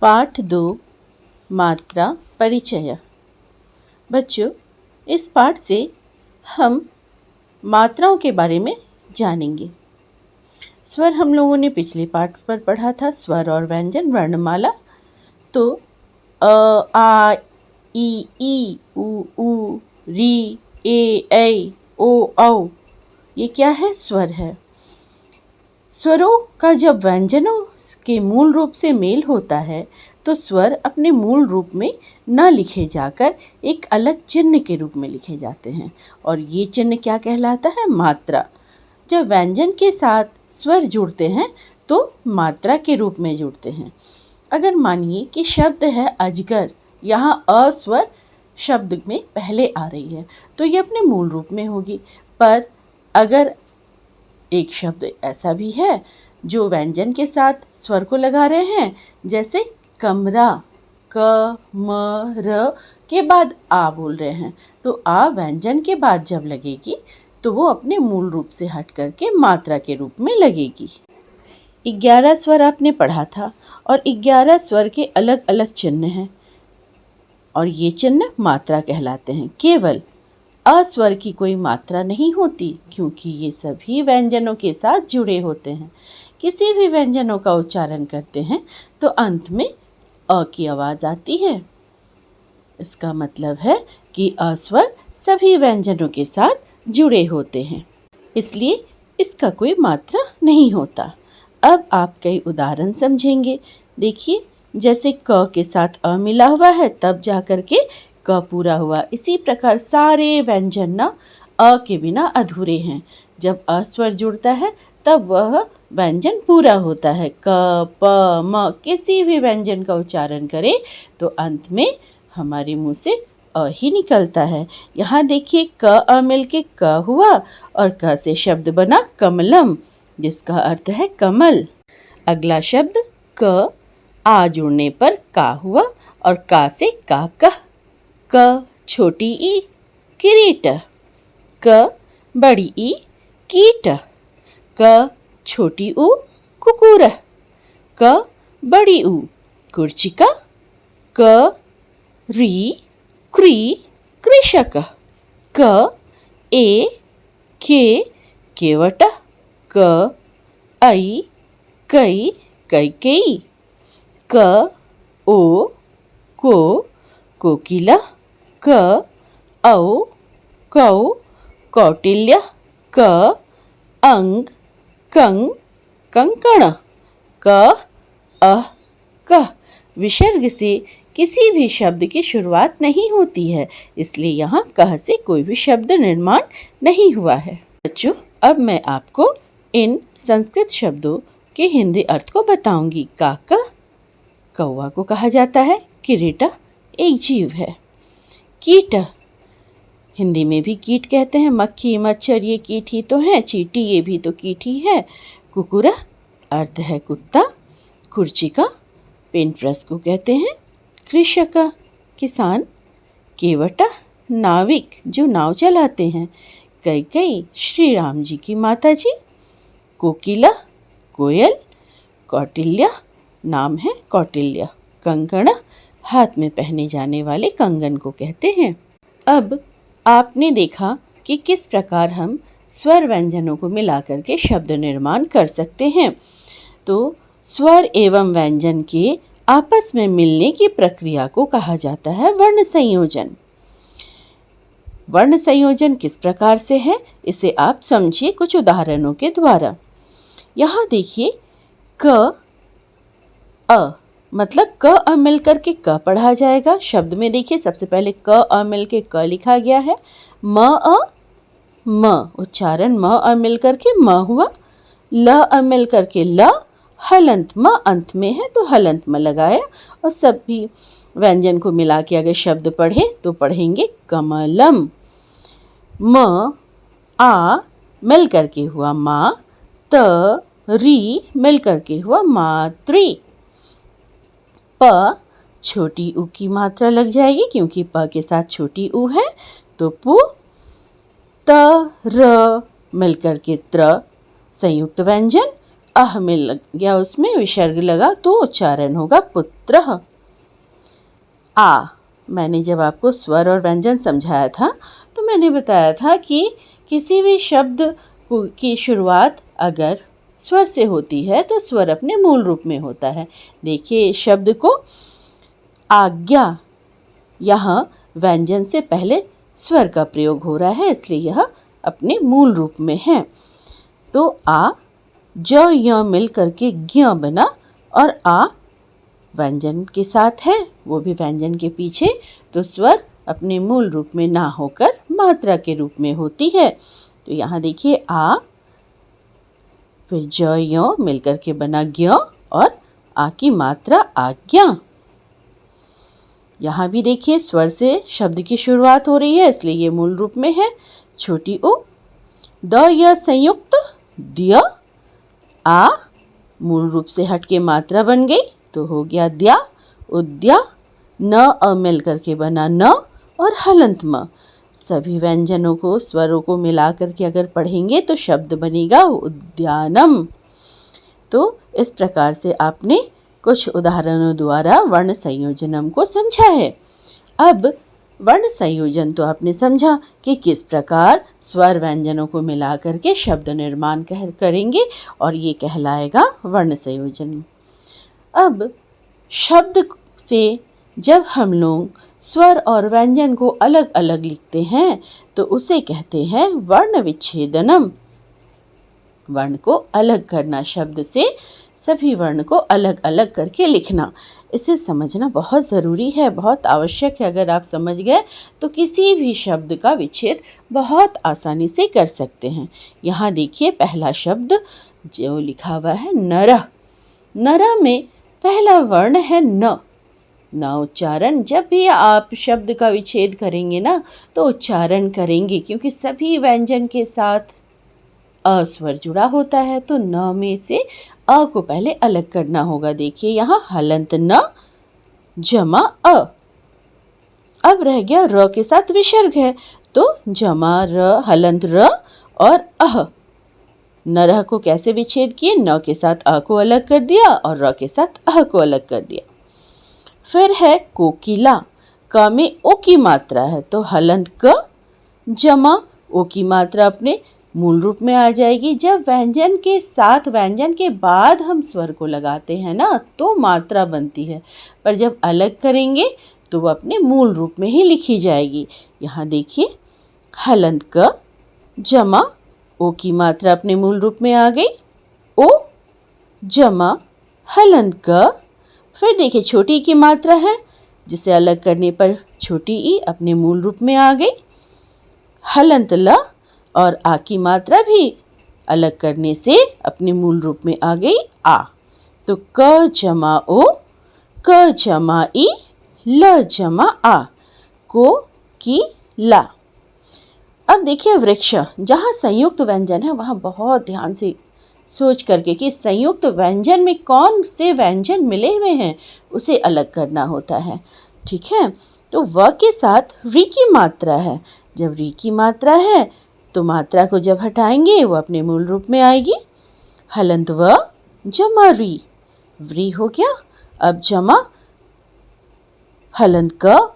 पाठ 2 मात्रा परिचय। बच्चों, इस पाठ से हम मात्राओं के बारे में जानेंगे। स्वर हम लोगों ने पिछले पाठ पर पढ़ा था, स्वर और व्यंजन वर्णमाला। तो अ, आ, ई, ऊ, री, ए, ऐ, ओ, औ, ये क्या है? स्वर है। स्वरों का जब व्यंजनों के मूल रूप से मेल होता है तो स्वर अपने मूल रूप में न लिखे जाकर एक अलग चिन्ह के रूप में लिखे जाते हैं, और ये चिन्ह क्या कहलाता है? मात्रा। जब व्यंजन के साथ स्वर जुड़ते हैं तो मात्रा के रूप में जुड़ते हैं। अगर मानिए कि शब्द है अजगर, यहाँ अ स्वर शब्द में पहले आ रही है तो ये अपने मूल रूप में होगी। पर अगर एक शब्द ऐसा भी है जो व्यंजन के साथ स्वर को लगा रहे हैं, जैसे कमरा, क म र के बाद आ बोल रहे हैं, तो आ व्यंजन के बाद जब लगेगी तो वो अपने मूल रूप से हट करके मात्रा के रूप में लगेगी। 11 स्वर आपने पढ़ा था और 11 स्वर के अलग अलग चिन्ह हैं, और ये चिन्ह मात्रा कहलाते हैं। केवल अस्वर की कोई मात्रा नहीं होती, क्योंकि ये सभी व्यंजनों के साथ जुड़े होते हैं। किसी भी व्यंजनों का उच्चारण करते हैं तो अंत में अ की आवाज़ आती है। इसका मतलब है कि अस्वर सभी व्यंजनों के साथ जुड़े होते हैं, इसलिए इसका कोई मात्रा नहीं होता। अब आप कई उदाहरण समझेंगे। देखिए, जैसे क के साथ अ मिला हुआ है तब जा कर के क पूरा हुआ। इसी प्रकार सारे व्यंजन ना अ के बिना अधूरे हैं। जब अ स्वर जुड़ता है तब वह व्यंजन पूरा होता है। क, प, म किसी भी व्यंजन का उच्चारण करें तो अंत में हमारे मुंह से अ ही निकलता है। यहाँ देखिए, क अ मिल के क हुआ और क से शब्द बना कमलम, जिसका अर्थ है कमल। अगला शब्द क आ जुड़ने पर का हुआ और का से काकह। क छोटी ई किरीट, क बड़ी ई कीट, क छोटी ऊ कुकुर, क बड़ी ऊ कुर्चिका, क री क्री कृषक, क ए के केवट, क ऐ कई कैकेयी, क ओ को कोकिला, क औ कौ कौटिल्य, क अंग कंग कंकण, क अह कह। विसर्ग से किसी भी शब्द की शुरुआत नहीं होती है, इसलिए यहाँ कह से कोई भी शब्द निर्माण नहीं हुआ है। बच्चों, अब मैं आपको इन संस्कृत शब्दों के हिंदी अर्थ को बताऊंगी। काका कौवा को कहा जाता है। किरीट एक जीव है। कीट हिंदी में भी कीट कहते हैं। मक्खी मच्छर ये कीट ही तो हैं। चींटी ये भी तो कीट ही है। कुकुरा अर्थ है कुत्ता। कुर्चिका पेंट ब्रश को कहते हैं। कृषक किसान। केवटा नाविक जो नाव चलाते हैं। कैकेयी श्री राम जी की माता जी। कोकिला कोयल। कौटिल्य नाम है कौटिल्य। कंकण हाथ में पहने जाने वाले कंगन को कहते हैं। अब आपने देखा कि किस प्रकार हम स्वर व्यंजनों को मिलाकर के शब्द निर्माण कर सकते हैं। तो स्वर एवं व्यंजन के आपस में मिलने की प्रक्रिया को कहा जाता है वर्ण संयोजन। वर्ण संयोजन किस प्रकार से है, इसे आप समझिए कुछ उदाहरणों के द्वारा। यहाँ देखिए, क अ मतलब क अ मिलकर के क पढ़ा जाएगा। शब्द में देखिए, सबसे पहले क अ मिल के क लिखा गया है। म अ म उच्चारण म अ मिलकर के म हुआ। ल अ मिलकर के ल। हलंत म अंत में है तो हलंत म लगाया, और सभी व्यंजन को मिला के अगर शब्द पढ़े तो पढ़ेंगे कमलम। म आ मिल करके हुआ माँ। त री मिल करके हुआ मातृ। प छोटी ऊ की मात्रा लग जाएगी, क्योंकि प के साथ छोटी ऊ है तो पु। त र मिलकर के त्र संयुक्त व्यंजन। अह मिल गया, उसमें विसर्ग लगा तो उच्चारण होगा पुत्रः। आ, मैंने जब आपको स्वर और व्यंजन समझाया था तो मैंने बताया था कि किसी भी शब्द की शुरुआत अगर स्वर से होती है तो स्वर अपने मूल रूप में होता है। देखिए इस शब्द को आज्ञा, यहाँ व्यंजन से पहले स्वर का प्रयोग हो रहा है, इसलिए यह अपने मूल रूप में है। तो आ, ज य मिल करके ज्ञ बना और आ व्यंजन के साथ है, वो भी व्यंजन के पीछे, तो स्वर अपने मूल रूप में ना होकर मात्रा के रूप में होती है। तो यहाँ देखिए आ, फिर ज य मिलकर के बना ज्ञ और आ की मात्रा आज्ञा। यहाँ भी देखिए स्वर से शब्द की शुरुआत हो रही है, इसलिए ये मूल रूप में है। छोटी उ, द य संयुक्त द्य, आ मूल रूप से हट के मात्रा बन गई तो हो गया द्या, उद्या। न अ मिल करके बना न और हलंत म। सभी व्यंजनों को, स्वरों को मिला करके अगर पढ़ेंगे तो शब्द बनेगा उद्यानम। तो इस प्रकार से आपने कुछ उदाहरणों द्वारा वर्ण संयोजनम को समझा है। अब वर्ण संयोजन तो आपने समझा कि किस प्रकार स्वर व्यंजनों को मिला करके शब्द निर्माण करेंगे और ये कहलाएगा वर्ण संयोजन। अब शब्द से जब हम लोग स्वर और व्यंजन को अलग अलग लिखते हैं तो उसे कहते हैं वर्ण विच्छेदनम। वर्ण को अलग करना, शब्द से सभी वर्ण को अलग अलग करके लिखना, इसे समझना बहुत ज़रूरी है, बहुत आवश्यक है। अगर आप समझ गए तो किसी भी शब्द का विच्छेद बहुत आसानी से कर सकते हैं। यहाँ देखिए पहला शब्द जो लिखा हुआ है नरः। नरः में पहला वर्ण है न। न उच्चारण, जब भी आप शब्द का विच्छेद करेंगे ना तो उच्चारण करेंगे, क्योंकि सभी व्यंजन के साथ अ स्वर जुड़ा होता है, तो न में से अ को पहले अलग करना होगा। देखिए यहाँ हलंत न जमा अ। अब रह गया र के साथ विसर्ग है, तो जमा र, हलंत र और अह। नरह को कैसे विच्छेद किए? न के साथ अ को अलग कर दिया और र के साथ अह को अलग कर दिया। फिर है कोकिला। क में ओ की मात्रा है, तो हलंत क जमा ओ की मात्रा अपने मूल रूप में आ जाएगी। जब व्यंजन के साथ, व्यंजन के बाद हम स्वर को लगाते हैं ना तो मात्रा बनती है, पर जब अलग करेंगे तो वो अपने मूल रूप में ही लिखी जाएगी। यहाँ देखिए हलंत क जमा ओ की मात्रा अपने मूल रूप में आ गई, ओ जमा हलंत क। फिर देखिए छोटी की मात्रा है, जिसे अलग करने पर छोटी ई अपने मूल रूप में आ गई, हलंत ल। और आ की मात्रा भी अलग करने से अपने मूल रूप में आ गई आ। तो क जमा ओ, क जमा ई, ल जमा आ, को की ला। अब देखिए वृक्ष, जहाँ संयुक्त व्यंजन है वहाँ बहुत ध्यान से सोच करके कि संयुक्त व्यंजन में कौन से व्यंजन मिले हुए हैं उसे अलग करना होता है। ठीक है, तो व के साथ री की मात्रा है। जब री की मात्रा है तो मात्रा को जब हटाएंगे वो अपने मूल रूप में आएगी, हलंत व जमा री, व्री हो गया। अब जमा हलंत क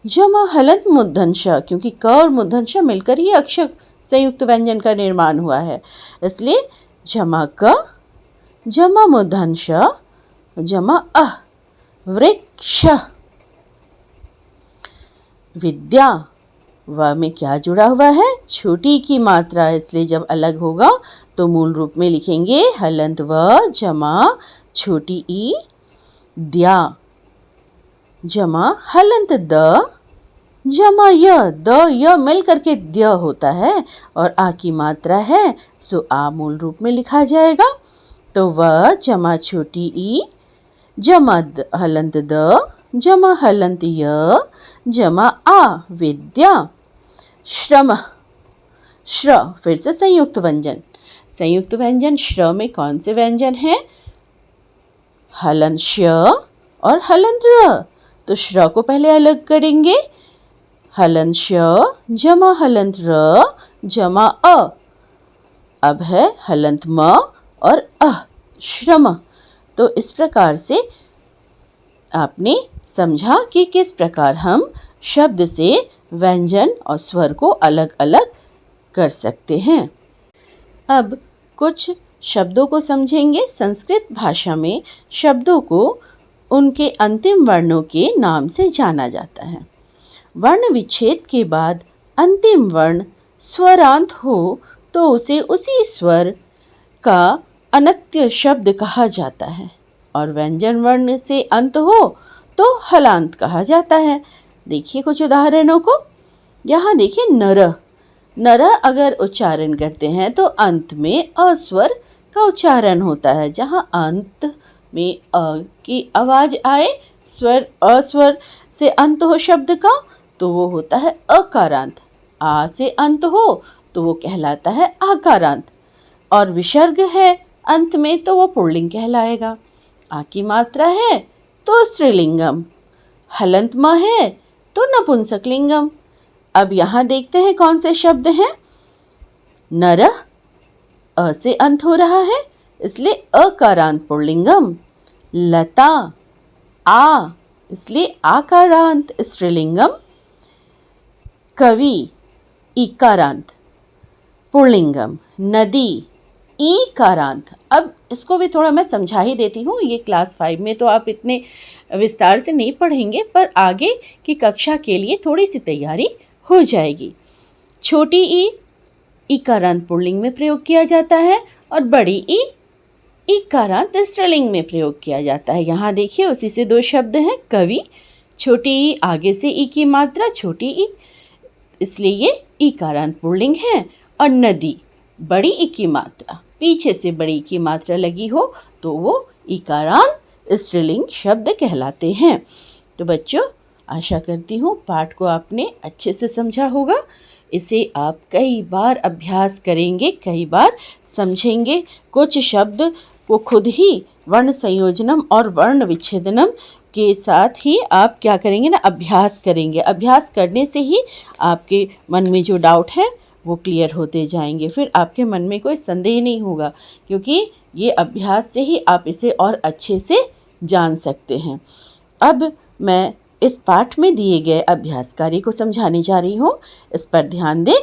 जमा हलंत मूर्धन्य श, क्योंकि क और मूर्धन्य श मिलकर ही अक्षर संयुक्त व्यंजन का निर्माण हुआ है, इसलिए जमा क जमा मूर्धन्य श जमा अह, वृक्ष। विद्या, व में क्या जुड़ा हुआ है? छोटी की मात्रा, इसलिए जब अलग होगा तो मूल रूप में लिखेंगे हलंत व जमा छोटी ई द्या, जमा हलंत द जमा य। द य मिल करके द्य होता है और आ की मात्रा है, सो आ मूल रूप में लिखा जाएगा। तो व जमा छोटी ई जमा हलंत द जमा हलंत य जमा आ, विद्या। श्रम, श्र फिर से संयुक्त व्यंजन। संयुक्त व्यंजन श्र में कौन से व्यंजन हैं? हलंत श और हलंत र, तो श्र को पहले अलग करेंगे, हलंत श जमा हलंत र जमा अ। अब है हलंत म और अह, श्रम। तो इस प्रकार से आपने समझा कि किस प्रकार हम शब्द से व्यंजन और स्वर को अलग अलग कर सकते हैं। अब कुछ शब्दों को समझेंगे। संस्कृत भाषा में शब्दों को उनके अंतिम वर्णों के नाम से जाना जाता है। वर्ण विच्छेद के बाद अंतिम वर्ण स्वरांत हो तो उसे उसी स्वर का अनंत्य शब्द कहा जाता है, और व्यंजन वर्ण से अंत हो तो हलांत कहा जाता है। देखिए कुछ उदाहरणों को। यहाँ देखिए नरः। नरः अगर उच्चारण करते हैं तो अंत में अस्वर का उच्चारण होता है। जहाँ अंत में अ की आवाज़ आए, स्वर अस्वर से अंत हो शब्द का, तो वो होता है अकारांत। आ से अंत हो तो वो कहलाता है आकारांत। और विसर्ग है अंत में तो वो पुल्लिंग कहलाएगा। आ की मात्रा है तो स्त्रीलिंगम, हलंत म है तो नपुंसकलिंगम। अब यहाँ देखते हैं कौन से शब्द हैं। नरः अ से अंत हो रहा है इसलिए अकारांत पुल्लिंगम। लता आ इसलिए आकारांत स्त्रीलिंगम। कवि इकारांत पुल्लिंगम। नदी ईकारांत। अब इसको भी थोड़ा मैं समझा ही देती हूँ। ये क्लास 5 में तो आप इतने विस्तार से नहीं पढ़ेंगे, पर आगे की कक्षा के लिए थोड़ी सी तैयारी हो जाएगी। छोटी ई इकारांत पुल्लिंग में प्रयोग किया जाता है और बड़ी ई इकारांत स्त्रीलिंग में प्रयोग किया जाता है। यहाँ देखिए उसी से दो शब्द हैं। कवि, छोटी ई आगे से ई की मात्रा छोटी ई, इसलिए ये इकारांत पुल्लिंग है। और नदी, बड़ी ई की मात्रा पीछे से बड़ी की मात्रा लगी हो तो वो इकारांत स्त्रीलिंग शब्द कहलाते हैं। तो बच्चों, आशा करती हूँ पाठ को आपने अच्छे से समझा होगा। इसे आप कई बार अभ्यास करेंगे, कई बार समझेंगे। कुछ शब्द को खुद ही वर्ण संयोजनम और वर्ण विच्छेदनम के साथ ही आप क्या करेंगे ना, अभ्यास करेंगे। अभ्यास करने से ही आपके मन में जो डाउट है वो क्लियर होते जाएंगे। फिर आपके मन में कोई संदेह नहीं होगा, क्योंकि ये अभ्यास से ही आप इसे और अच्छे से जान सकते हैं। अब मैं इस पाठ में दिए गए अभ्यास कार्य को समझाने जा रही हूँ। इस पर ध्यान दें।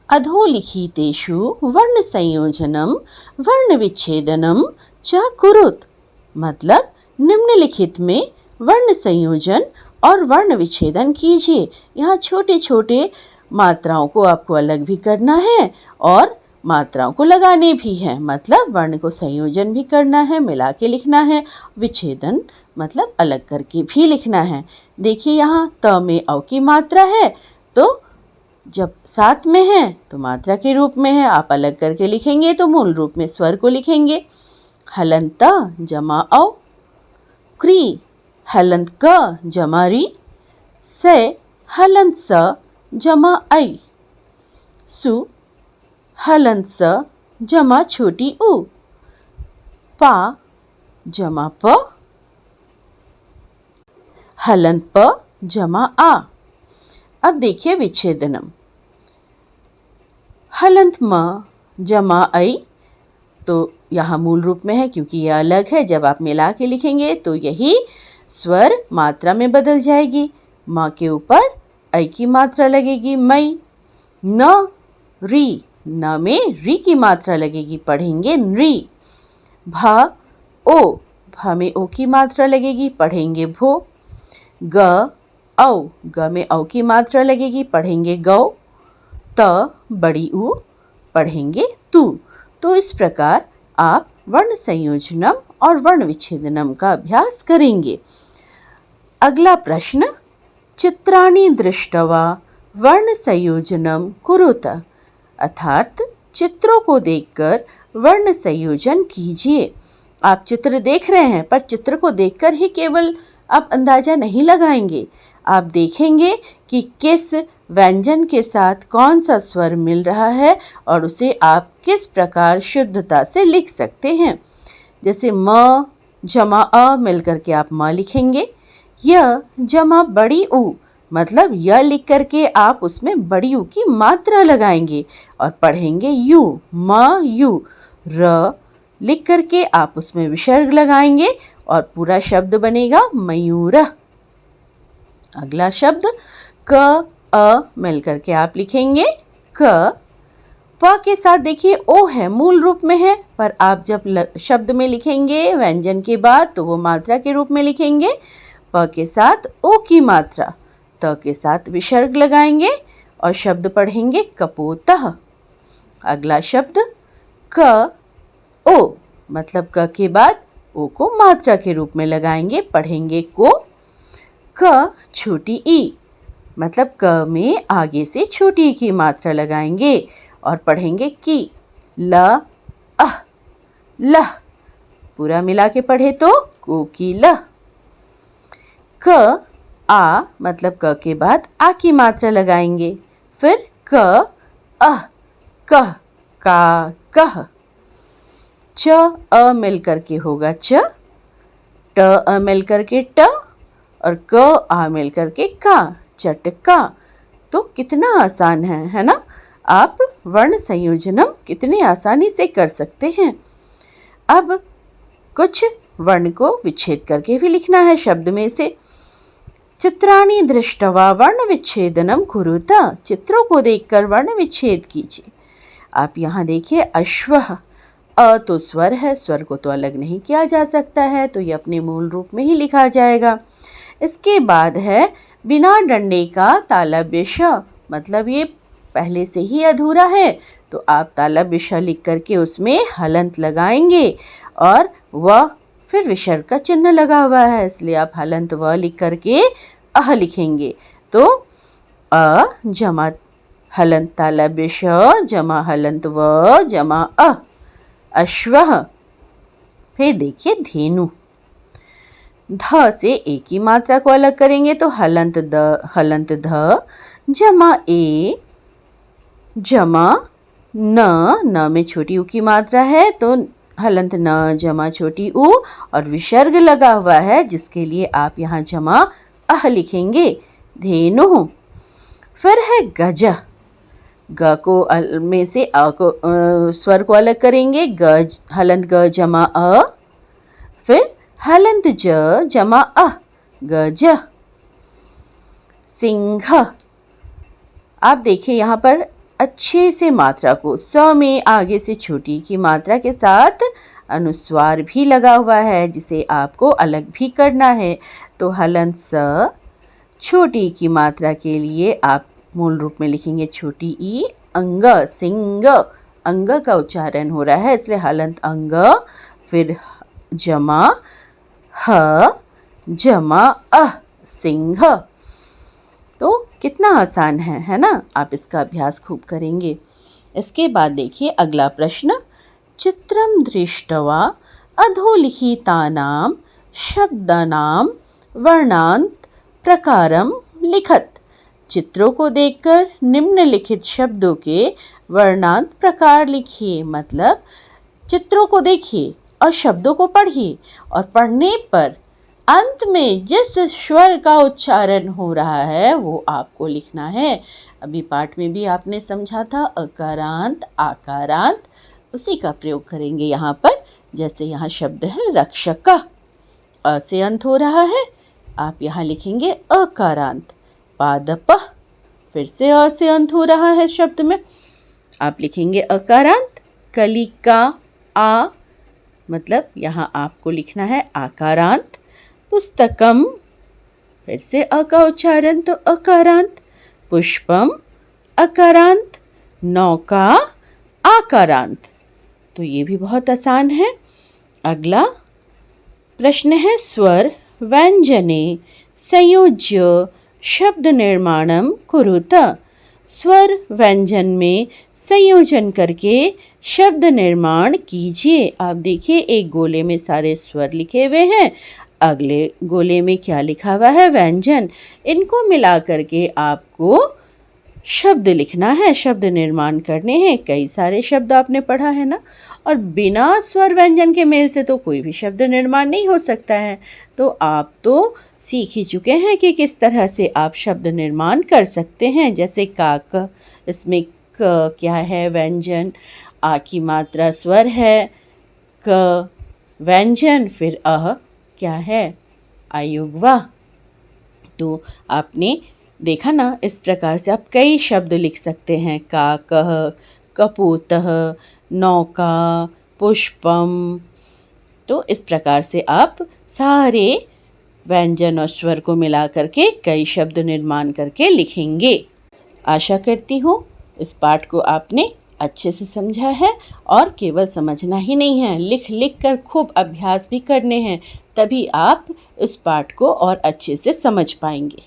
अधोलिखितेषु वर्ण संयोजनम वर्ण विच्छेदनम च कुरुत। मतलब निम्नलिखित में वर्ण संयोजन और वर्ण विच्छेदन कीजिए। यहाँ छोटे छोटे मात्राओं को आपको अलग भी करना है और मात्राओं को लगाने भी हैं। मतलब वर्ण को संयोजन भी करना है, मिला के लिखना है। विच्छेदन मतलब अलग करके भी लिखना है। देखिए यहाँ त में औ की मात्रा है, तो जब साथ में है तो मात्रा के रूप में है। आप अलग करके लिखेंगे तो मूल रूप में स्वर को लिखेंगे। हलंत त जमा औ। क्री हलंत क जमा री। से हलंत स जमा ऐ। सु हलंत स जमा छोटी उ। पा जमा प। हलंत प जमा आ। अब देखिए विच्छेदनम। हलंत म जमा ऐ, तो यहाँ मूल रूप में है क्योंकि यह अलग है। जब आप मिला के लिखेंगे तो यही स्वर मात्रा में बदल जाएगी। माँ के ऊपर ऐ की मात्रा लगेगी, मई। न री, न में री की मात्रा लगेगी, पढ़ेंगे नृ। भा ओ, भा में ओ की मात्रा लगेगी, पढ़ेंगे भो। ग औ, ग में औ की मात्रा लगेगी, पढ़ेंगे गौ। त बड़ी उ, पढ़ेंगे तू। तो इस प्रकार आप वर्ण संयोजनम और वर्ण विच्छेदनम का अभ्यास करेंगे। अगला प्रश्न। चित्राणि दृष्ट्वा वर्ण संयोजनम कुरुत। अर्थात चित्रों को देखकर वर्ण संयोजन कीजिए। आप चित्र देख रहे हैं, पर चित्र को देखकर ही केवल आप अंदाजा नहीं लगाएंगे। आप देखेंगे कि किस व्यंजन के साथ कौन सा स्वर मिल रहा है और उसे आप किस प्रकार शुद्धता से लिख सकते हैं। जैसे म जमा अ मिलकर के आप म लिखेंगे। य जमा बड़ी उ, मतलब य लिख करके आप उसमें बड़ी उ की मात्रा लगाएंगे और पढ़ेंगे यू, म यू। र लिख करके आप उसमें विसर्ग लगाएंगे और पूरा शब्द बनेगा मयूर। अगला शब्द क अ मिल करके आप लिखेंगे क। प के साथ देखिए ओ है, मूल रूप में है, पर आप जब शब्द में लिखेंगे व्यंजन के बाद तो वो मात्रा के रूप में लिखेंगे। प के साथ ओ की मात्रा, त के साथ विसर्ग लगाएंगे और शब्द पढ़ेंगे कपोतः। अगला शब्द क ओ, मतलब क के बाद ओ को मात्रा के रूप में लगाएंगे, पढ़ेंगे को। क छोटी ई, मतलब क में आगे से छोटी ई की मात्रा लगाएंगे और पढ़ेंगे की। ल अह, लह, पूरा मिला के पढ़े तो कोकिल। क आ, मतलब क के बाद आ की मात्रा लगाएंगे, फिर क अह, कह, का, कह। च अ मिल करके होगा च, ट अ मिल करके ट और क आ मिल करके का, चटका। तो कितना आसान है ना। आप वर्ण संयोजनम कितने आसानी से कर सकते हैं। अब कुछ वर्ण को विच्छेद करके भी लिखना है शब्द में से। चित्राणि दृष्ट्वा वर्ण विच्छेदनम कुरुत, चित्रों को देखकर वर्ण विच्छेद कीजिए। आप यहाँ देखिए अश्वः, अ तो स्वर है, स्वर को तो अलग नहीं किया जा सकता है, तो ये अपने मूल रूप में ही लिखा जाएगा। इसके बाद है बिना डंडे का तालव्य श, मतलब ये पहले से ही अधूरा है, तो आप तालव्य श लिख करके उसमें हलंत लगाएंगे और व फिर विसर्ग का चिन्ह लगा हुआ है, इसलिए आप हलंत व लिख करके अह लिखेंगे। तो अ जमा हलंत तालव्य श जमा हलंत व जमा अ, अश्वः। फिर देखिए धेनु, ध से ए की मात्रा को अलग करेंगे तो हलंत ध जमा ए जमा न में छोटी ऊ की मात्रा है तो हलंत न जमा छोटी ऊ और विसर्ग लगा हुआ है, जिसके लिए आप यहाँ जमा अह लिखेंगे, धेनु। फिर है गज, ग को में से अ को स्वर को अलग करेंगे, गज हलंत ग जमा अ, फिर हलंत ज जमा अह, गज। सिंह, आप देखिए यहाँ पर अच्छे से मात्रा को स में आगे से छोटी की मात्रा के साथ अनुस्वार भी लगा हुआ है, जिसे आपको अलग भी करना है। तो हलंत स, छोटी की मात्रा के लिए आप मूल रूप में लिखेंगे छोटी ई, अंग, सिंग, अंग का उच्चारण हो रहा है इसलिए हलंत अंग, फिर जमा ह जमा अह, सिंह। तो कितना आसान है ना। आप इसका अभ्यास खूब करेंगे। इसके बाद देखिए अगला प्रश्न, चित्रम दृष्ट्वा अधोलिखितानां शब्दानां वर्णांत प्रकारम लिखत, चित्रों को देखकर निम्नलिखित शब्दों के वर्णांत प्रकार लिखिए। मतलब चित्रों को देखिए और शब्दों को पढ़िए और पढ़ने पर अंत में जिस स्वर का उच्चारण हो रहा है वो आपको लिखना है। अभी पाठ में भी आपने समझा था अकारांत आकारांत, उसी का प्रयोग करेंगे यहाँ पर। जैसे यहाँ शब्द है रक्षक, अ से अंत हो रहा है, आप यहाँ लिखेंगे अकारांत। पादप, फिर से अ से अंत हो रहा है शब्द में, आप लिखेंगे अकारांत। कलिका, आ, मतलब यहाँ आपको लिखना है आकारांत। पुस्तकम, फिर से अ का उच्चारण तो अकारांत। पुष्पम अकारांत, नौका आकारांत। तो ये भी बहुत आसान है। अगला प्रश्न है, स्वर व्यंजने संयोज्य शब्द निर्माणम कुरुत, स्वर व्यंजन में संयोजन करके शब्द निर्माण कीजिए। आप देखिए एक गोले में सारे स्वर लिखे हुए हैं, अगले गोले में क्या लिखा हुआ है, व्यंजन। इनको मिला करके आपको शब्द लिखना है, शब्द निर्माण करने हैं। कई सारे शब्द आपने पढ़ा है ना, और बिना स्वर व्यंजन के मेल से तो कोई भी शब्द निर्माण नहीं हो सकता है। तो आप तो सीख ही चुके हैं कि किस तरह से आप शब्द निर्माण कर सकते हैं। जैसे काक, इसमें क क्या है, व्यंजन, आ की मात्रा स्वर है, क व्यंजन फिर अह क्या है? आयुर्वाह। तो आपने देखा ना, इस प्रकार से आप कई शब्द लिख सकते हैं। काकः, कपूतः, नौका, पुष्पम। तो इस प्रकार से आप सारे व्यंजन और स्वर को मिला करके कई शब्द निर्माण करके लिखेंगे। आशा करती हूँ इस पाठ को आपने अच्छे से समझा है, और केवल समझना ही नहीं है, लिख लिख कर खूब अभ्यास भी करने हैं, तभी आप इस पाठ को और अच्छे से समझ पाएंगे।